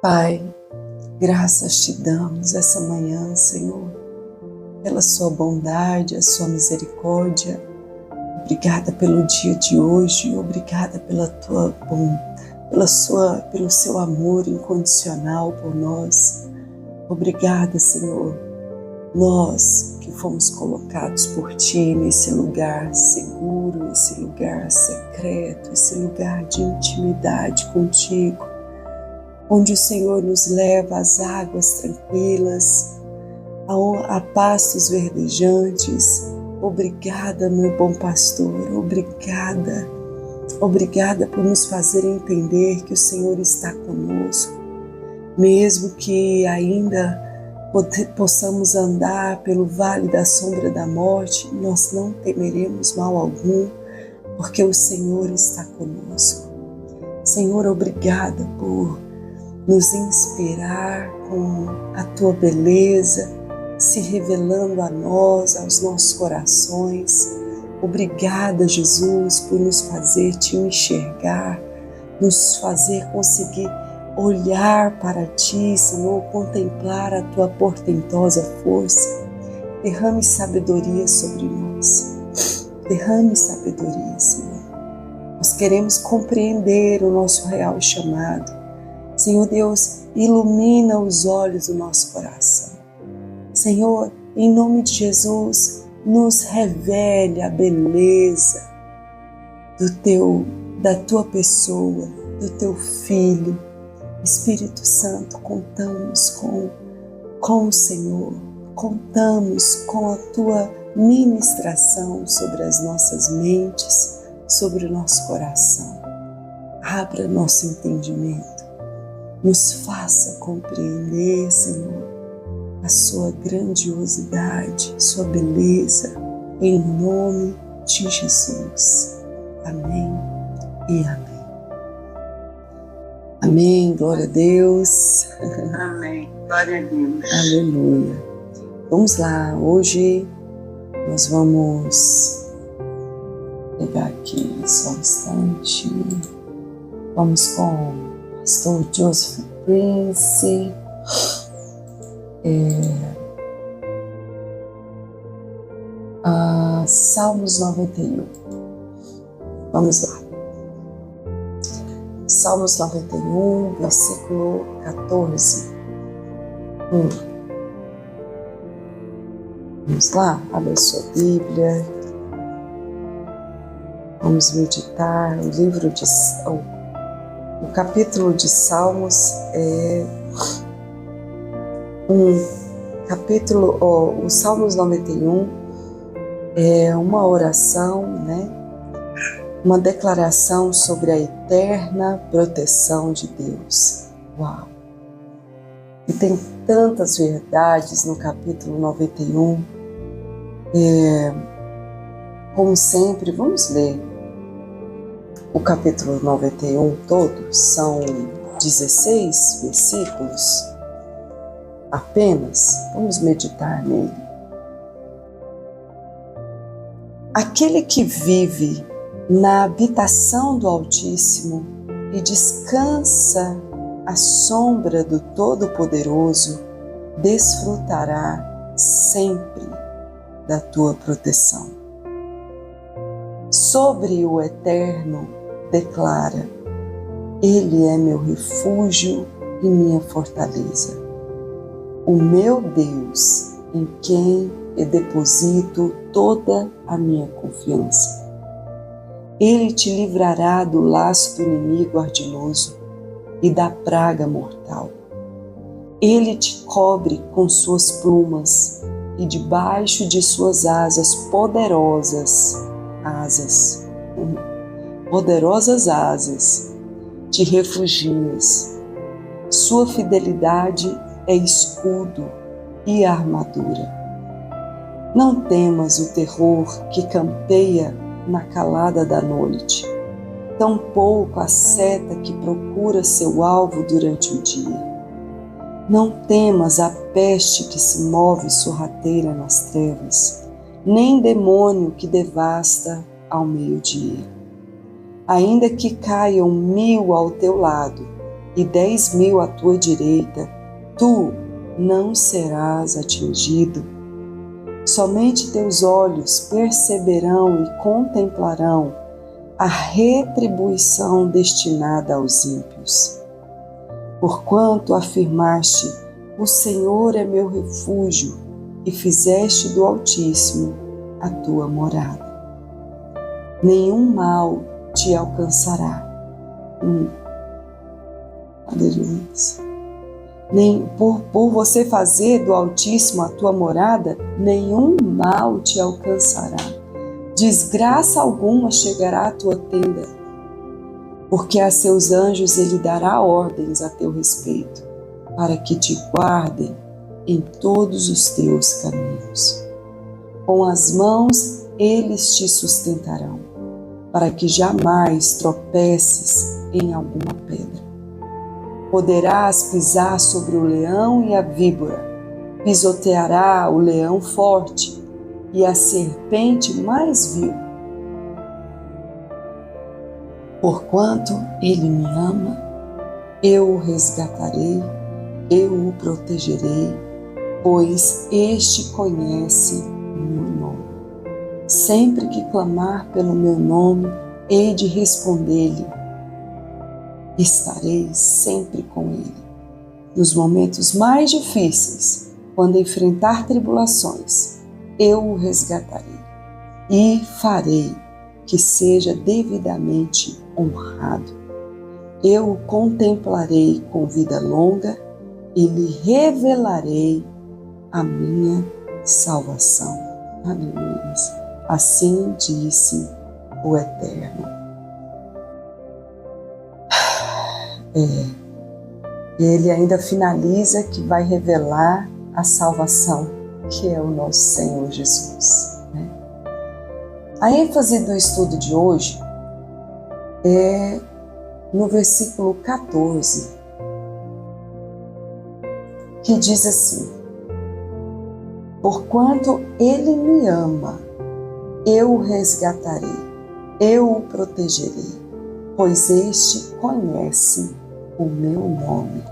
Pai, graças te damos essa manhã, Senhor, pela sua bondade, a sua misericórdia. Obrigada pelo dia de hoje, obrigada pela tua pelo seu amor incondicional por nós. Obrigada, Senhor, nós que fomos colocados por Ti nesse lugar seguro, esse lugar secreto, esse lugar de intimidade contigo, onde o Senhor nos leva às águas tranquilas, a pastos verdejantes. Obrigada, meu bom pastor, obrigada por nos fazer entender que o Senhor está conosco, mesmo que ainda possamos andar pelo vale da sombra da morte, nós não temeremos mal algum, porque o Senhor está conosco. Senhor, obrigada por nos inspirar com a tua beleza, se revelando a nós, aos nossos corações. Obrigada, Jesus, por nos fazer te enxergar, nos fazer conseguir olhar para ti, Senhor, contemplar a tua portentosa força. Derrame sabedoria sobre nós. Derrame sabedoria, Senhor. Nós queremos compreender o nosso real chamado. Senhor Deus, ilumina os olhos do nosso coração. Senhor, em nome de Jesus, nos revele a beleza da tua pessoa, do teu Filho. Espírito Santo, contamos com o Senhor, contamos com a tua ministração sobre as nossas mentes, sobre o nosso coração. Abra nosso entendimento, nos faça compreender, Senhor, a sua grandiosidade, sua beleza, em nome de Jesus. Amém e amém. Amém, glória a Deus. Amém, glória a Deus. Aleluia. Vamos lá, hoje nós vamos pegar aqui só um instante. Vamos com o pastor Joseph Prince. Salmos 91. Vamos lá. Salmos 91, versículo 14. Vamos lá, abra sua Bíblia. Vamos meditar. O capítulo de Salmos é o Salmos 91 é uma oração, uma declaração sobre a eterna proteção de Deus. Uau! E tem tantas verdades no capítulo 91. Como sempre, vamos ler o capítulo 91 todo. São 16 versículos apenas. Vamos meditar nele. Aquele que vive na habitação do Altíssimo e descansa à sombra do Todo-Poderoso, desfrutará sempre da tua proteção. Sobre o Eterno declara: Ele é meu refúgio e minha fortaleza, o meu Deus, em quem eu deposito toda a minha confiança. Ele te livrará do laço do inimigo ardiloso e da praga mortal. Ele te cobre com suas plumas e debaixo de suas poderosas asas, te refugias. Sua fidelidade é escudo e armadura. Não temas o terror que campeia na calada da noite, tampouco a seta que procura seu alvo durante o dia. Não temas a peste que se move sorrateira nas trevas, nem demônio que devasta ao meio-dia. Ainda que caiam 1000 ao teu lado e 10.000 à tua direita, tu não serás atingido. Somente teus olhos perceberão e contemplarão a retribuição destinada aos ímpios. Porquanto afirmaste, o Senhor é meu refúgio, e fizeste do Altíssimo a tua morada. Nenhum mal te alcançará. Aleluia. Nem por você fazer do Altíssimo a tua morada, nenhum mal te alcançará. Desgraça alguma chegará à tua tenda, porque a seus anjos ele dará ordens a teu respeito, para que te guardem em todos os teus caminhos. Com as mãos eles te sustentarão, para que jamais tropeces em alguma pedra. Poderás pisar sobre o leão e a víbora, pisoteará o leão forte e a serpente mais vil. Porquanto ele me ama, eu o resgatarei, eu o protegerei, pois este conhece o meu nome. Sempre que clamar pelo meu nome, hei de responder-lhe. Estarei sempre com ele. Nos momentos mais difíceis, quando enfrentar tribulações, eu o resgatarei e farei que seja devidamente honrado. Eu o contemplarei com vida longa e lhe revelarei a minha salvação. Aleluia. Assim disse o Eterno. Ele ainda finaliza que vai revelar a salvação, que é o nosso Senhor Jesus. A ênfase do estudo de hoje é no versículo 14, que diz assim: porquanto ele me ama, eu o resgatarei, eu o protegerei, pois este conhece o meu nome.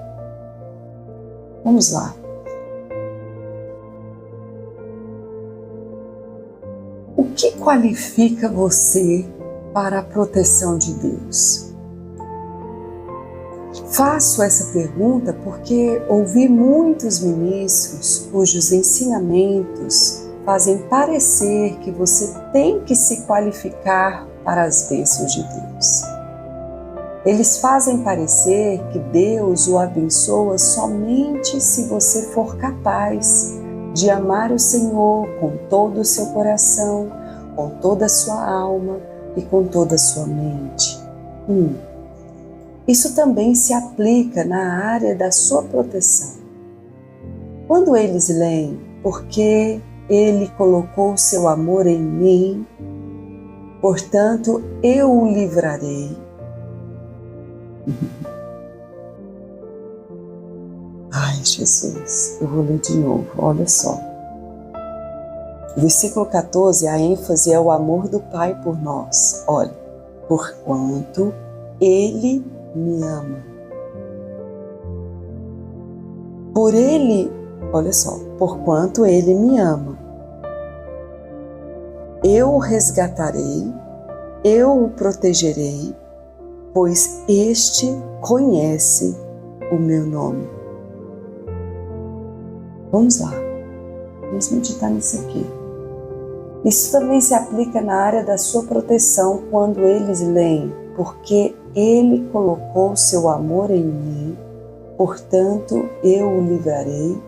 Vamos lá. O que qualifica você para a proteção de Deus? Faço essa pergunta porque ouvi muitos ministros cujos ensinamentos fazem parecer que você tem que se qualificar para as bênçãos de Deus. Eles fazem parecer que Deus o abençoa somente se você for capaz de amar o Senhor com todo o seu coração, com toda a sua alma e com toda a sua mente. Isso também se aplica na área da sua proteção. Quando eles leem, porque Ele colocou seu amor em mim, portanto eu o livrarei. Ai, Jesus, eu vou ler de novo, olha só. Versículo 14, a ênfase é o amor do Pai por nós. Olha, porquanto Ele me ama. Por Ele, olha só, porquanto Ele me ama, eu o resgatarei, eu o protegerei, pois este conhece o meu nome. Vamos lá, vamos meditar nisso aqui. Isso também se aplica na área da sua proteção quando eles leem, porque Ele colocou seu amor em mim, portanto eu o livrarei.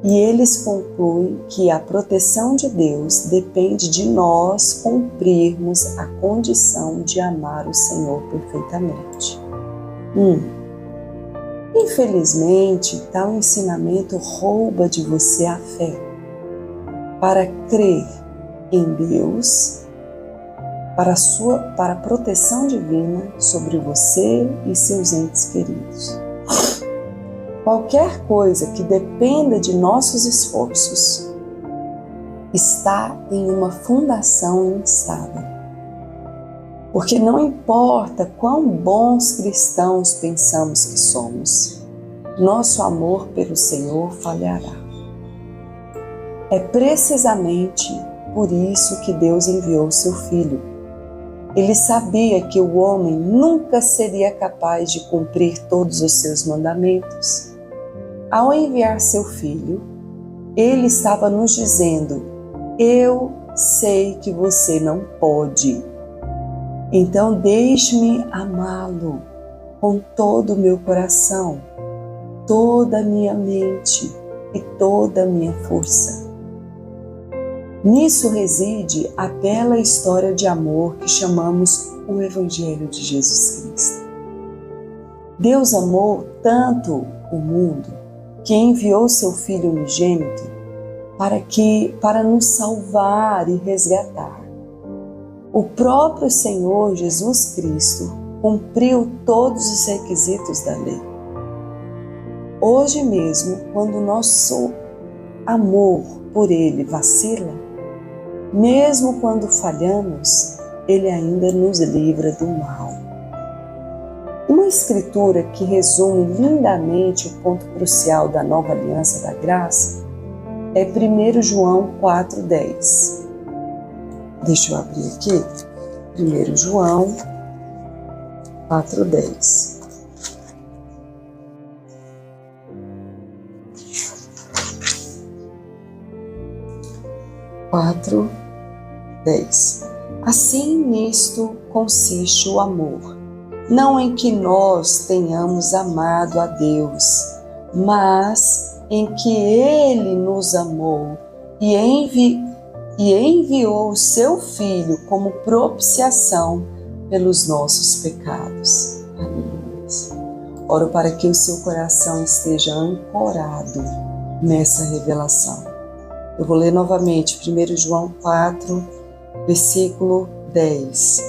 E eles concluem que a proteção de Deus depende de nós cumprirmos a condição de amar o Senhor perfeitamente. Infelizmente, tal ensinamento rouba de você a fé para crer em Deus, para a proteção divina sobre você e seus entes queridos. Qualquer coisa que dependa de nossos esforços está em uma fundação instável. Porque não importa quão bons cristãos pensamos que somos, nosso amor pelo Senhor falhará. É precisamente por isso que Deus enviou seu Filho. Ele sabia que o homem nunca seria capaz de cumprir todos os seus mandamentos. Ao enviar seu Filho, Ele estava nos dizendo: eu sei que você não pode. Então deixe-me amá-lo com todo o meu coração, toda a minha mente e toda a minha força. Nisso reside a bela história de amor que chamamos o Evangelho de Jesus Cristo. Deus amou tanto o mundo que enviou seu Filho unigênito para nos salvar e resgatar. O próprio Senhor Jesus Cristo cumpriu todos os requisitos da lei. Hoje mesmo, quando nosso amor por Ele vacila, mesmo quando falhamos, Ele ainda nos livra do mal. Uma escritura que resume lindamente o ponto crucial da nova aliança da graça é 1 João 4,10. Deixa eu abrir aqui. 1 João 4,10. Assim nisto consiste o amor, não em que nós tenhamos amado a Deus, mas em que Ele nos amou e enviou o seu Filho como propiciação pelos nossos pecados. Aleluia. Oro para que o seu coração esteja ancorado nessa revelação. Eu vou ler novamente 1 João 4, versículo 10.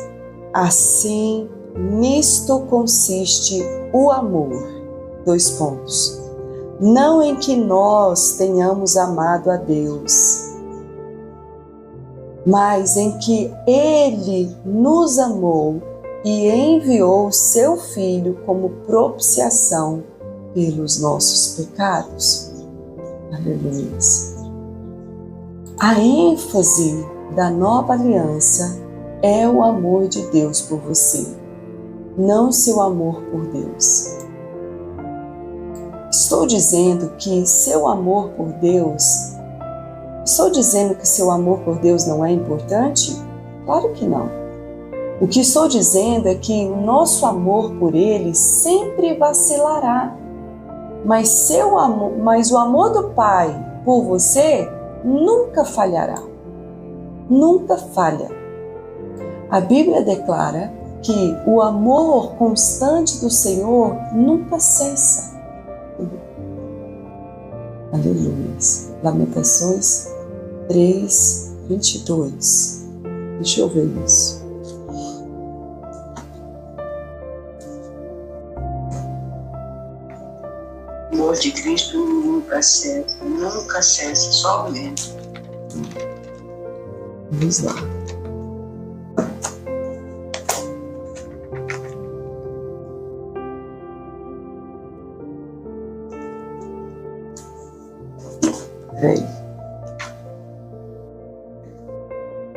Assim, nisto consiste o amor. Não em que nós tenhamos amado a Deus, mas em que Ele nos amou e enviou seu Filho como propiciação pelos nossos pecados. Aleluia. A ênfase da nova aliança é o amor de Deus por você, não seu amor por Deus. Estou dizendo que seu amor por Deus não é importante? Claro que não. O que estou dizendo é que o nosso amor por Ele sempre vacilará, mas o amor do Pai por você nunca falhará. Nunca falha. A Bíblia declara que o amor constante do Senhor nunca cessa. Aleluia. Lamentações 3, 22. Deixa eu ver isso. O amor de Cristo nunca cessa, só aumenta. Vamos lá. Peraí.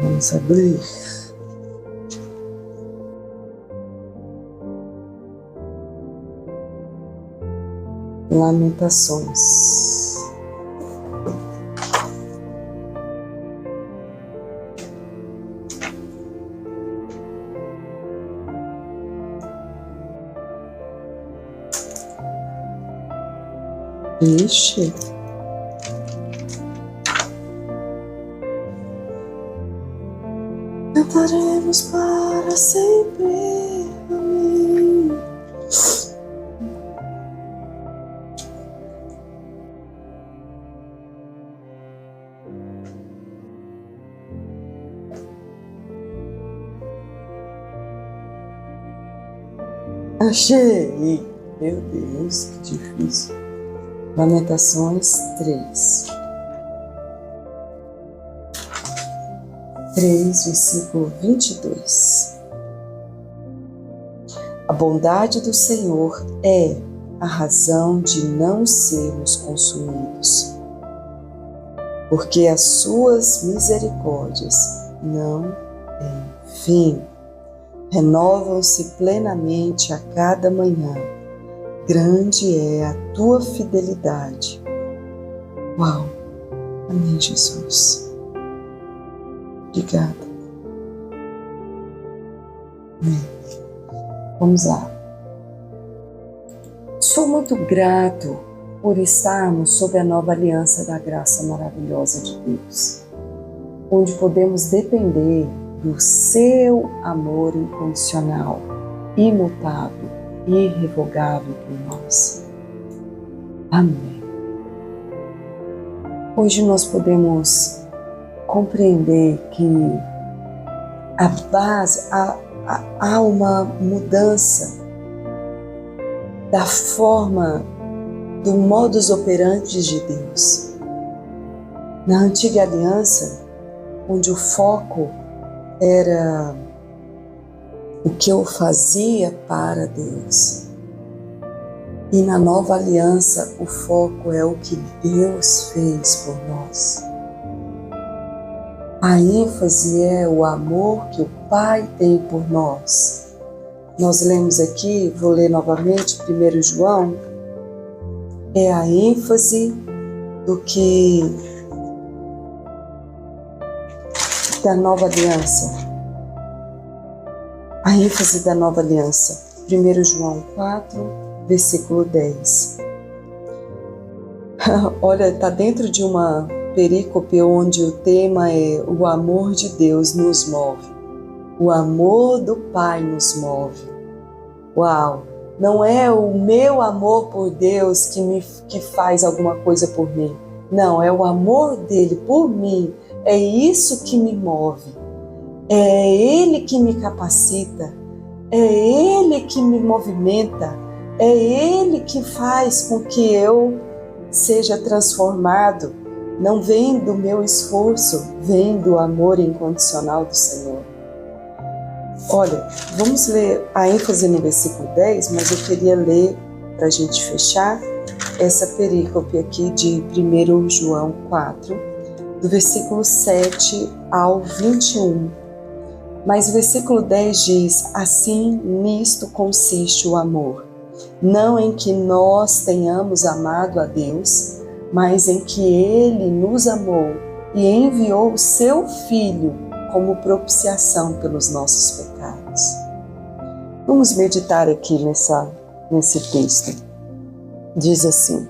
Vamos abrir. Lamentações. Ixi. Cantaremos para sempre. Amém. Achei! Meu Deus, que difícil. Lamentações 3, versículo 22. A bondade do Senhor é a razão de não sermos consumidos, porque as suas misericórdias não têm fim, renovam-se plenamente a cada manhã. Grande é a tua fidelidade. Uau! Amém, Jesus. Obrigada. Amém. Vamos lá. Sou muito grato por estarmos sob a nova aliança da graça maravilhosa de Deus, onde podemos depender do seu amor incondicional, imutável e irrevogável por nós. Amém. Hoje nós podemos compreender que a base, há uma mudança da forma, do modus operandi de Deus. Na antiga aliança, onde o foco era o que eu fazia para Deus, e na nova aliança o foco é o que Deus fez por nós. A ênfase é o amor que o Pai tem por nós. Nós lemos aqui, vou ler novamente, 1 João, é a ênfase do que da nova aliança. A ênfase da nova aliança. 1 João 4, versículo 10. Olha, está dentro de uma perícope onde o tema é o amor de Deus nos move. O amor do Pai nos move. Uau! Não é o meu amor por Deus que faz alguma coisa por mim. Não, é o amor dele por mim. É isso que me move. É ele que me capacita. É ele que me movimenta. É ele que faz com que eu seja transformado. Não vem do meu esforço, vem do amor incondicional do Senhor. Olha, vamos ler a ênfase no versículo 10, mas eu queria ler, para a gente fechar, essa perícope aqui de 1 João 4, do versículo 7 ao 21. Mas o versículo 10 diz: assim nisto consiste o amor, não em que nós tenhamos amado a Deus, mas em que Ele nos amou e enviou o seu Filho como propiciação pelos nossos pecados. Vamos meditar aqui nesse texto. Diz assim: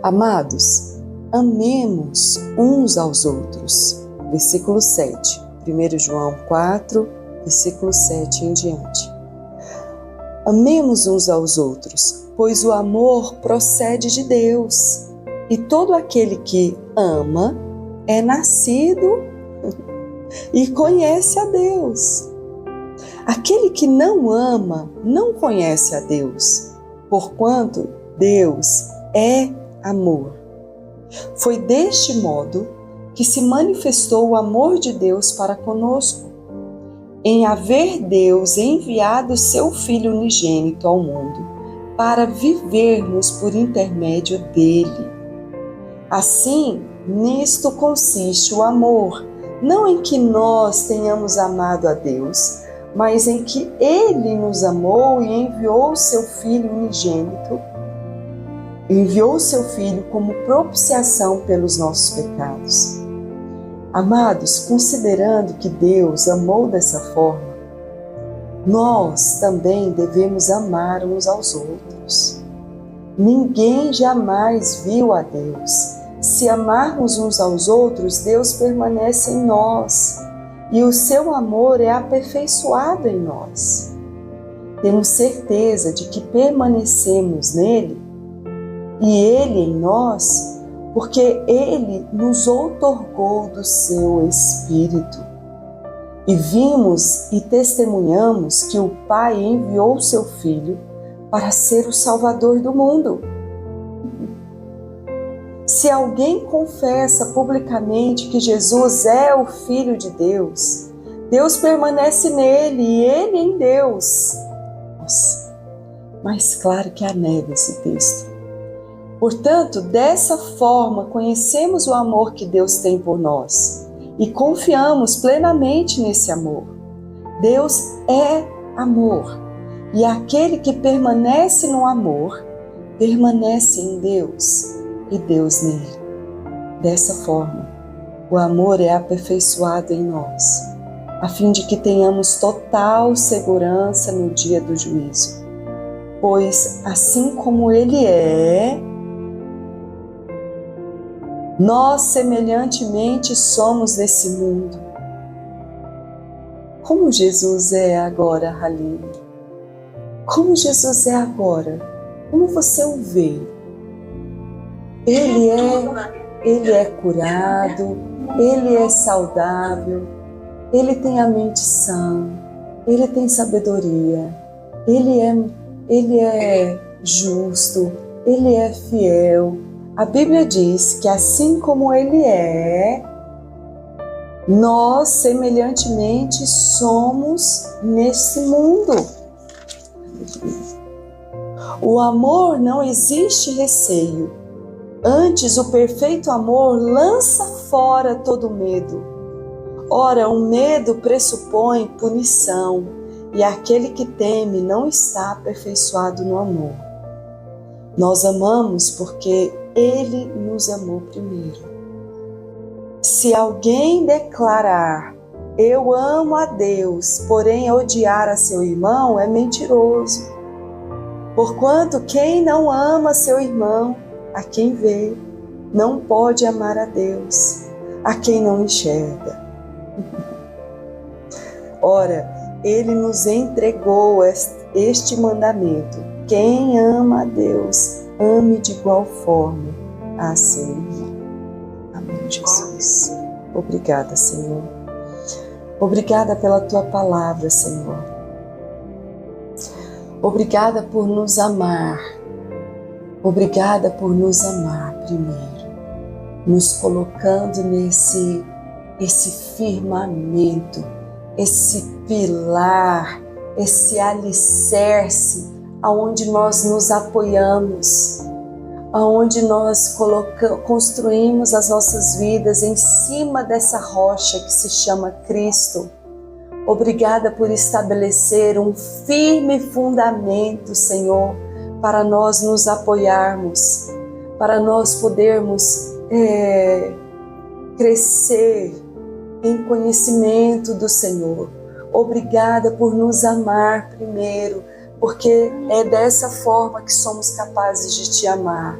amados, amemos uns aos outros. Versículo 7, 1 João 4, versículo 7 em diante. Amemos uns aos outros, pois o amor procede de Deus. E todo aquele que ama é nascido e conhece a Deus. Aquele que não ama não conhece a Deus, porquanto Deus é amor. Foi deste modo que se manifestou o amor de Deus para conosco, em haver Deus enviado seu Filho unigênito ao mundo para vivermos por intermédio dele. Assim, nisto consiste o amor, não em que nós tenhamos amado a Deus, mas em que Ele nos amou e enviou seu Filho unigênito, enviou seu Filho como propiciação pelos nossos pecados. Amados, considerando que Deus amou dessa forma, nós também devemos amar uns aos outros. Ninguém jamais viu a Deus. Se amarmos uns aos outros, Deus permanece em nós e o seu amor é aperfeiçoado em nós. Temos certeza de que permanecemos nele e ele em nós, porque ele nos outorgou do seu Espírito. E vimos e testemunhamos que o Pai enviou seu Filho para ser o Salvador do mundo. Se alguém confessa publicamente que Jesus é o Filho de Deus, Deus permanece nele e ele em Deus. Nossa. mais claro que a neve esse texto. Portanto, dessa forma, conhecemos o amor que Deus tem por nós e confiamos plenamente nesse amor. Deus é amor, e aquele que permanece no amor, permanece em Deus e Deus nele. Dessa forma, o amor é aperfeiçoado em nós, a fim de que tenhamos total segurança no dia do juízo. Pois, assim como Ele é, nós semelhantemente somos nesse mundo. Como Jesus é agora, Haline? Como Jesus é agora? Como você o vê? Ele é curado, Ele é saudável, Ele tem a mente sã, Ele tem sabedoria, Ele é justo, Ele é fiel. A Bíblia diz que assim como Ele é, nós semelhantemente somos nesse mundo. O amor não existe receio. Antes, o perfeito amor lança fora todo medo. Ora, o medo pressupõe punição, e aquele que teme não está aperfeiçoado no amor. Nós amamos porque Ele nos amou primeiro. Se alguém declarar, eu amo a Deus, porém odiar a seu irmão, é mentiroso. Porquanto quem não ama seu irmão, a quem vê, não pode amar a Deus, a quem não enxerga. Ora, Ele nos entregou este mandamento: quem ama a Deus, ame de igual forma a seu irmão. Amém, Jesus. Obrigada, Senhor. Obrigada pela Tua palavra, Senhor. Obrigada por nos amar. Obrigada por nos amar primeiro, nos colocando nesse firmamento, esse pilar, esse alicerce, aonde nós nos apoiamos, aonde nós construímos as nossas vidas em cima dessa rocha que se chama Cristo. Obrigada por estabelecer um firme fundamento, Senhor, para nós nos apoiarmos, para nós podermos crescer em conhecimento do Senhor. Obrigada por nos amar primeiro, porque é dessa forma que somos capazes de Te amar,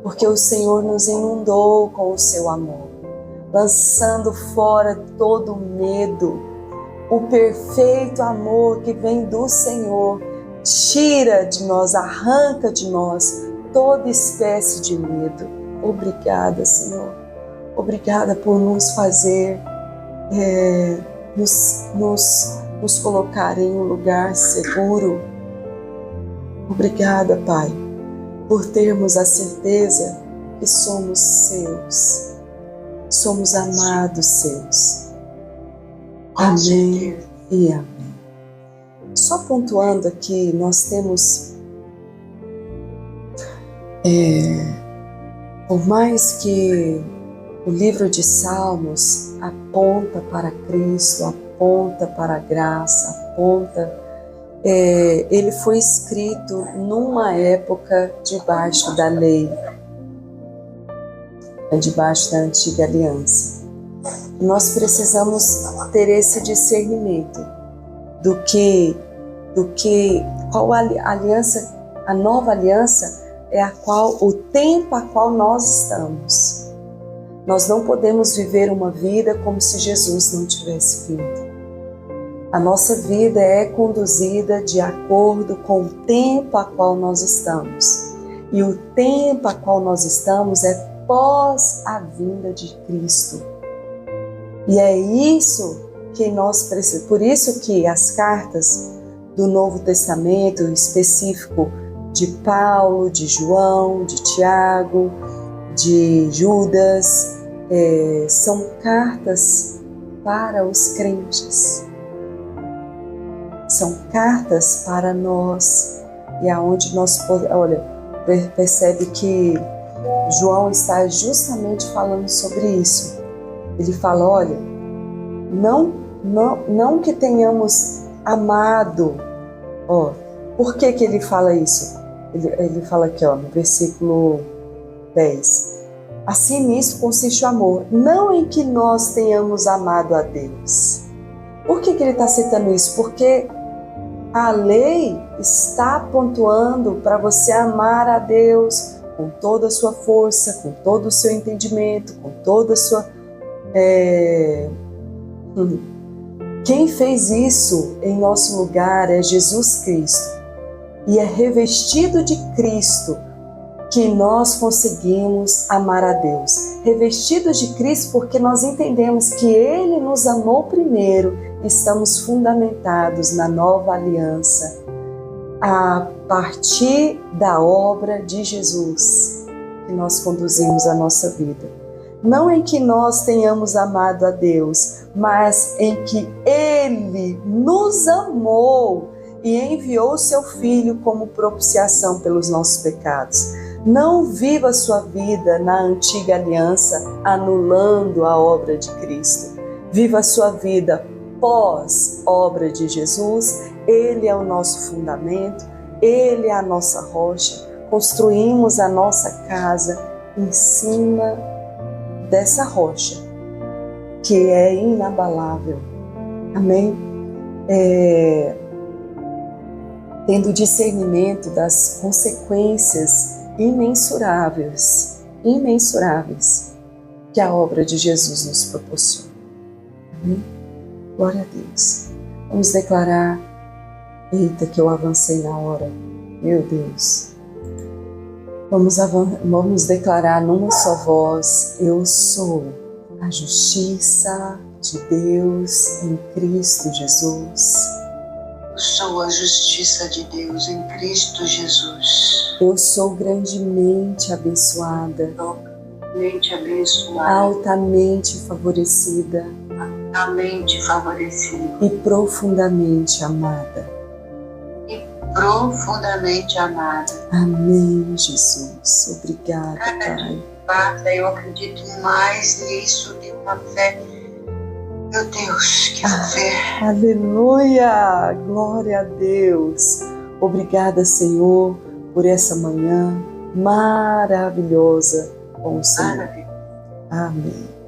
porque o Senhor nos inundou com o Seu amor, lançando fora todo medo. O perfeito amor que vem do Senhor tira de nós, arranca de nós toda espécie de medo. Obrigada, Senhor. Obrigada por nos fazer, nos colocar em um lugar seguro. Obrigada, Pai, por termos a certeza que somos Seus, somos amados Seus. Amém e amém. Só pontuando aqui, nós temos, por mais que o livro de Salmos aponta para Cristo, aponta para a graça, ele foi escrito numa época debaixo da lei, debaixo da antiga aliança. Nós precisamos ter esse discernimento qual aliança, a nova aliança é o tempo a qual nós estamos. Nós não podemos viver uma vida como se Jesus não tivesse vindo. A nossa vida é conduzida de acordo com o tempo a qual nós estamos. E o tempo a qual nós estamos é pós a vinda de Cristo. E é isso que nós precisamos. Por isso que as cartas do Novo Testamento, específico de Paulo, de João, de Tiago, de Judas, são cartas para os crentes. São cartas para nós e aonde nós, olha, percebe que João está justamente falando sobre isso. Ele fala, olha, não que tenhamos amado, ó, por que ele fala isso? Ele fala aqui, ó, no versículo 10. Assim nisso consiste o amor, não em que nós tenhamos amado a Deus. Por que ele está citando isso? Porque a lei está pontuando para você amar a Deus com toda a sua força, com todo o seu entendimento, com toda a sua... Quem fez isso em nosso lugar é Jesus Cristo. E é revestido de Cristo que nós conseguimos amar a Deus. Revestidos de Cristo porque nós entendemos que Ele nos amou primeiro, estamos fundamentados na nova aliança a partir da obra de Jesus que nós conduzimos a nossa vida. Não em que nós tenhamos amado a Deus, mas em que Ele nos amou e enviou o seu Filho como propiciação pelos nossos pecados. Não viva a sua vida na antiga aliança, anulando a obra de Cristo. Viva a sua vida pós-obra de Jesus. Ele é o nosso fundamento, Ele é a nossa rocha. Construímos a nossa casa em cima dessa rocha, que é inabalável. Amém? Tendo discernimento das consequências imensuráveis que a obra de Jesus nos proporciona. Amém? Glória a Deus. Vamos declarar, eita que eu avancei na hora, meu Deus. Vamos declarar numa só voz, eu sou a justiça de Deus em Cristo Jesus. Sou a justiça de Deus em Cristo Jesus. Eu sou grandemente abençoada, Altamente abençoada, altamente favorecida altamente favorecida e profundamente amada. e profundamente amada. Amém, Jesus. Obrigada, Pai. Bata, eu acredito mais nisso de uma fé. Meu Deus, que fé! Aleluia! Glória a Deus! Obrigada, Senhor, por essa manhã maravilhosa com o Senhor. Maravilha. Amém.